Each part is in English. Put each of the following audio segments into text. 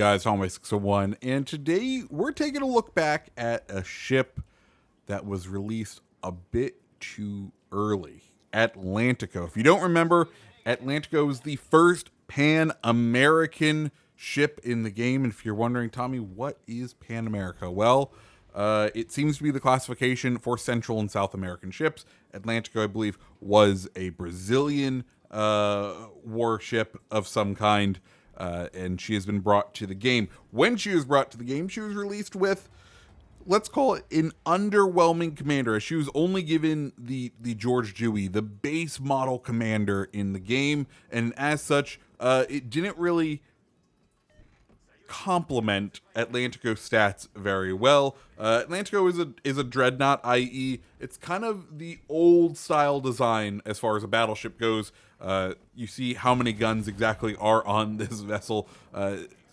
guys, Hallway 601, and today we're taking a look back at a ship that was released a bit too early. Atlántico. If you don't remember, Atlántico was the first Pan-American ship in the game, and if you're wondering, Tommy, what is Pan-America? Well, it seems to be the classification for Central and South American ships. Atlántico, I believe, was a Brazilian warship of some kind, and she has been brought to the game. When she was brought to the game, she was released with, let's call it, an underwhelming commander. She was only given the George Dewey, the base model commander in the game, and as such, it didn't really complement Atlántico's stats very well. Atlántico is a dreadnought, i.e., it's kind of the old style design as far as a battleship goes. You see how many guns exactly are on this vessel,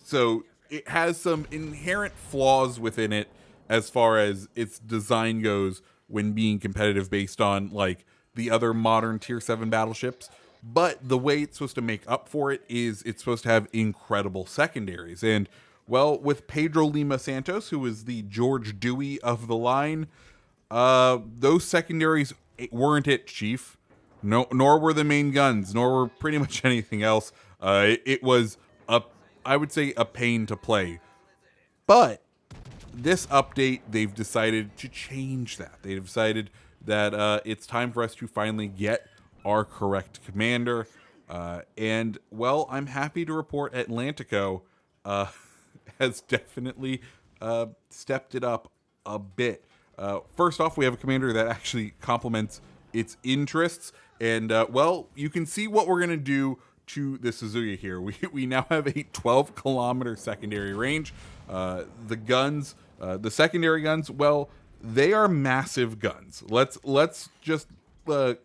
so it has some inherent flaws within it as far as its design goes when being competitive based on like the other modern tier 7 battleships. But the way it's supposed to make up for it is it's supposed to have incredible secondaries. And, well, with Pedro Lima Santos, who is the George Dewey of the line, those secondaries weren't it, Chief. No, nor were the main guns, nor were pretty much anything else. It was, I would say, a pain to play. But this update, they've decided to change that. They've decided that it's time for us to finally get our correct commander, and well, I'm happy to report Atlántico has definitely stepped it up a bit. First off, we have a commander that actually complements its interests, and well, you can see what we're gonna do to the Suzuki here. We now have a 12-kilometer secondary range. The guns, the secondary guns, well, they are massive guns. Let's just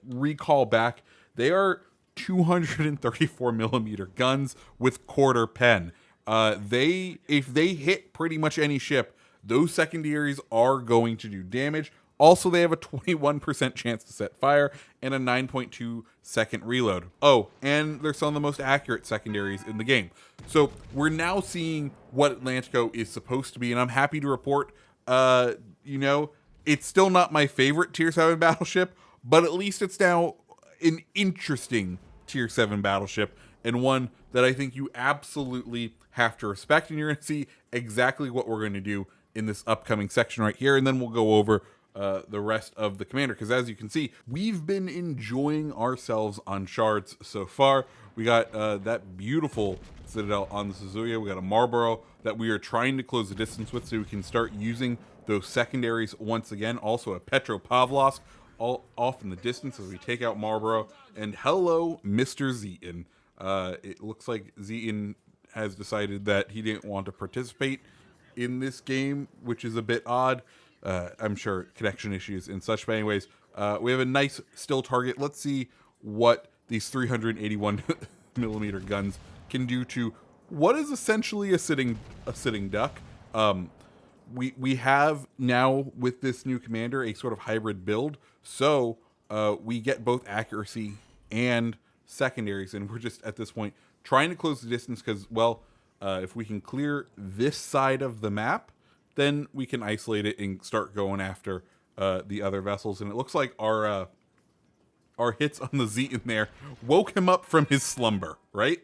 recall back. They are 234 millimeter guns with quarter pen. If they hit pretty much any ship, those secondaries are going to do damage. Also, they have a 21% chance to set fire and a 9.2 second reload. Oh, and they're some of the most accurate secondaries in the game. So we're now seeing what Atlántico is supposed to be, and I'm happy to report, it's still not my favorite tier 7 battleship, but at least it's now an interesting tier 7 battleship, and one that I think you absolutely have to respect, and you're going to see exactly what we're going to do in this upcoming section right here, and then we'll go over the rest of the commander, because as you can see, we've been enjoying ourselves on shards so far. We got that beautiful Citadel on the Suzuki. We got a Marlboro that we are trying to close the distance with so we can start using those secondaries once again. Also a Petropavlovsk all off in the distance as we take out Marlboro. And hello, Mr. Zeton. It looks like Zeton has decided that he didn't want to participate in this game, which is a bit odd. I'm sure connection issues and such. But anyways, we have a nice still target. Let's see what these 381 millimeter guns can do to what is essentially a sitting duck. We have now with this new commander a sort of hybrid build, so we get both accuracy and secondaries, and we're just at this point trying to close the distance because, well, if we can clear this side of the map, then we can isolate it and start going after the other vessels. And it looks like our hits on the Zeton there woke him up from his slumber, right?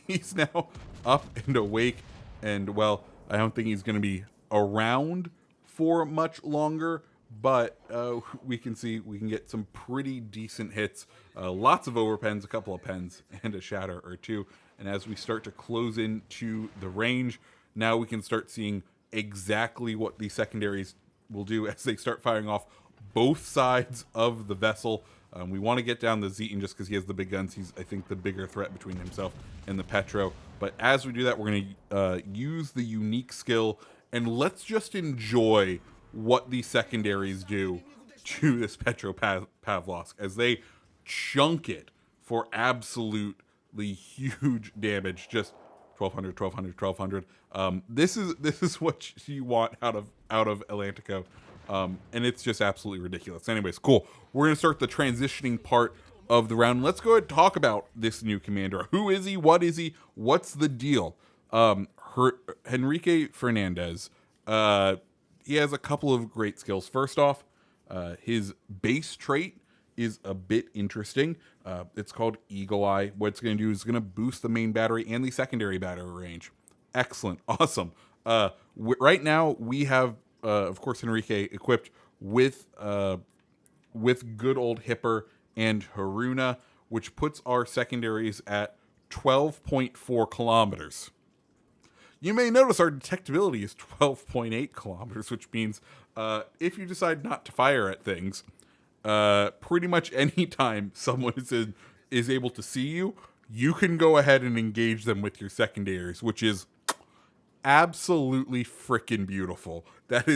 He's now up and awake, and well, I don't think he's going to be around for much longer, but we can see we can get some pretty decent hits, lots of overpens, a couple of pens, and a shatter or two. And as we start to close into the range, now we can start seeing exactly what the secondaries will do as they start firing off both sides of the vessel. We want to get down the Zeton just because he has the big guns. He's, I think, the bigger threat between himself and the Petro. But as we do that, we're going to use the unique skill, and let's just enjoy what the secondaries do to this Petropavlovsk as they chunk it for absolutely huge damage. Just 1200, 1200, 1200. This is what you want out of Atlántico. And it's just absolutely ridiculous. Anyways, cool. We're going to start the transitioning part of the round. Let's go ahead and talk about this new commander. Who is he? What is he? What's the deal? Henrique Fernandez. He has a couple of great skills. First off, his base trait is a bit interesting. It's called Eagle Eye. What it's going to do is going to boost the main battery and the secondary battery range. Excellent. Awesome. Right now, we have, of course, Henrique equipped with good old Hipper and Haruna, which puts our secondaries at 12.4 kilometers. You may notice our detectability is 12.8 kilometers, which means if you decide not to fire at things, pretty much any time someone is able to see you, you can go ahead and engage them with your secondaries, which is absolutely freaking beautiful. That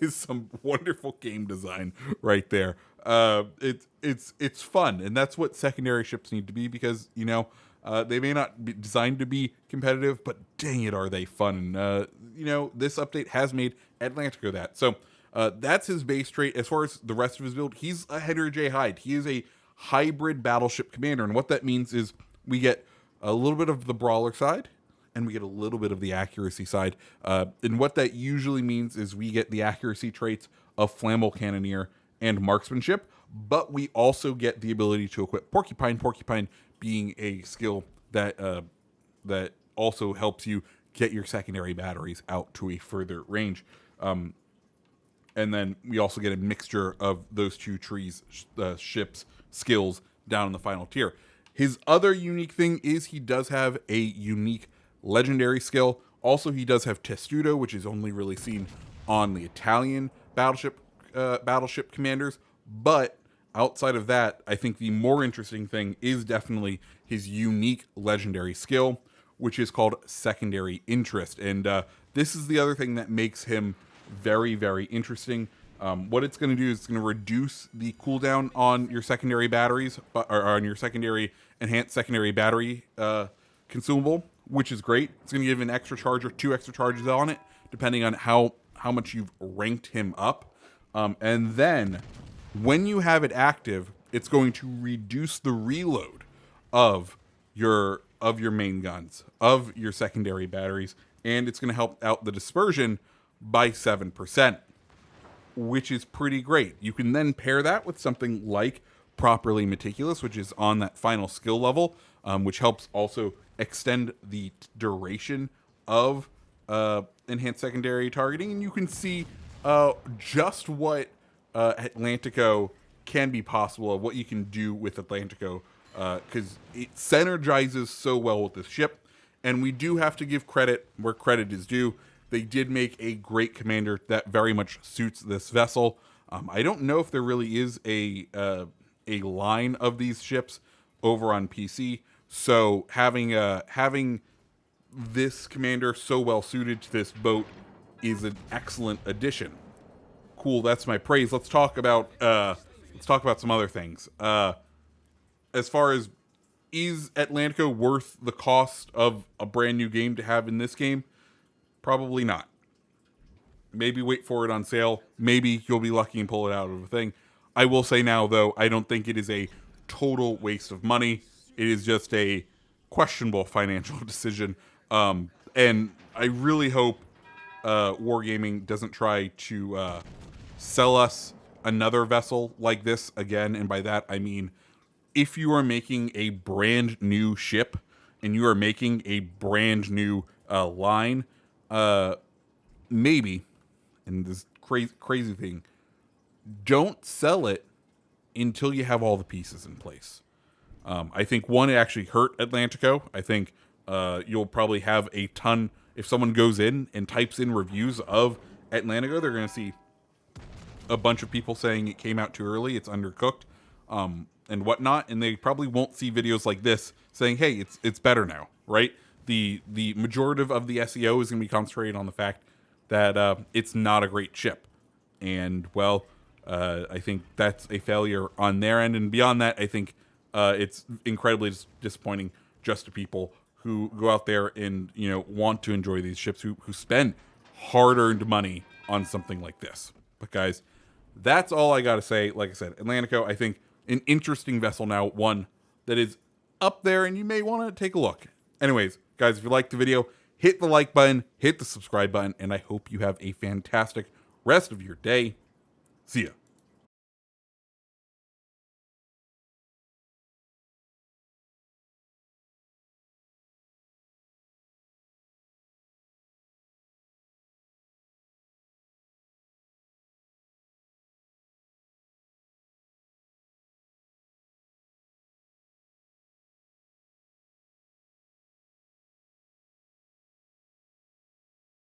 is some wonderful game design right there. It's fun, and that's what secondary ships need to be, because they may not be designed to be competitive, but dang it, are they fun. This update has made Atlántico that. So that's his base trait. As far as the rest of his build, he's a Henry J. Hyde. He is a hybrid battleship commander, and what that means is we get a little bit of the brawler side, and we get a little bit of the accuracy side. And what that usually means is we get the accuracy traits of Flammable Cannoneer and Marksmanship, but we also get the ability to equip Porcupine. Porcupine being a skill that also helps you get your secondary batteries out to a further range. And then we also get a mixture of those two ships' skills down in the final tier. His other unique thing is he does have a unique legendary skill. Also, he does have Testudo, which is only really seen on the Italian battleship commanders. But outside of that, I think the more interesting thing is definitely his unique legendary skill, which is called Secondary Interest. And this is the other thing that makes him very, very interesting. What it's going to do is it's going to reduce the cooldown on your secondary batteries, or on your enhanced secondary battery consumable, which is great. It's going to give an extra charge or 2 extra charges on it, depending on how much you've ranked him up. And then when you have it active, it's going to reduce the reload of your main guns, of your secondary batteries, and it's going to help out the dispersion by 7%, which is pretty great. You can then pair that with something like Properly Meticulous, which is on that final skill level, which helps also extend the duration of enhanced secondary targeting, and you can see just what Atlántico can be possible, of what you can do with Atlántico, because it synergizes so well with this ship. And we do have to give credit where credit is due. They did make a great commander that very much suits this vessel. I don't know if there really is a line of these ships over on PC, so having this commander so well suited to this boat is an excellent addition. Cool, that's my praise. Let's talk about some other things. As far as, is Atlántico worth the cost of a brand new game to have in this game? Probably not. Maybe wait for it on sale. Maybe you'll be lucky and pull it out of a thing. I will say now, though, I don't think it is a total waste of money. It is just a questionable financial decision. And I really hope Wargaming doesn't try to sell us another vessel like this again. And by that, I mean, if you are making a brand new ship and you are making a brand new line, maybe, and this crazy thing, don't sell it until you have all the pieces in place. I think it actually hurt Atlántico. I think you'll probably have a ton. If someone goes in and types in reviews of Atlántico, they're going to see a bunch of people saying it came out too early, it's undercooked, and whatnot, and they probably won't see videos like this saying, "Hey, it's better now," right? The majority of the SEO is going to be concentrated on the fact that it's not a great ship, and well, I think that's a failure on their end. And beyond that, I think it's incredibly disappointing just to people who go out there and want to enjoy these ships, who spend hard-earned money on something like this. But guys, that's all I got to say. Like I said, Atlántico, I think, an interesting vessel now, one that is up there, and you may want to take a look. Anyways, guys, if you liked the video, hit the like button, hit the subscribe button, and I hope you have a fantastic rest of your day. See ya.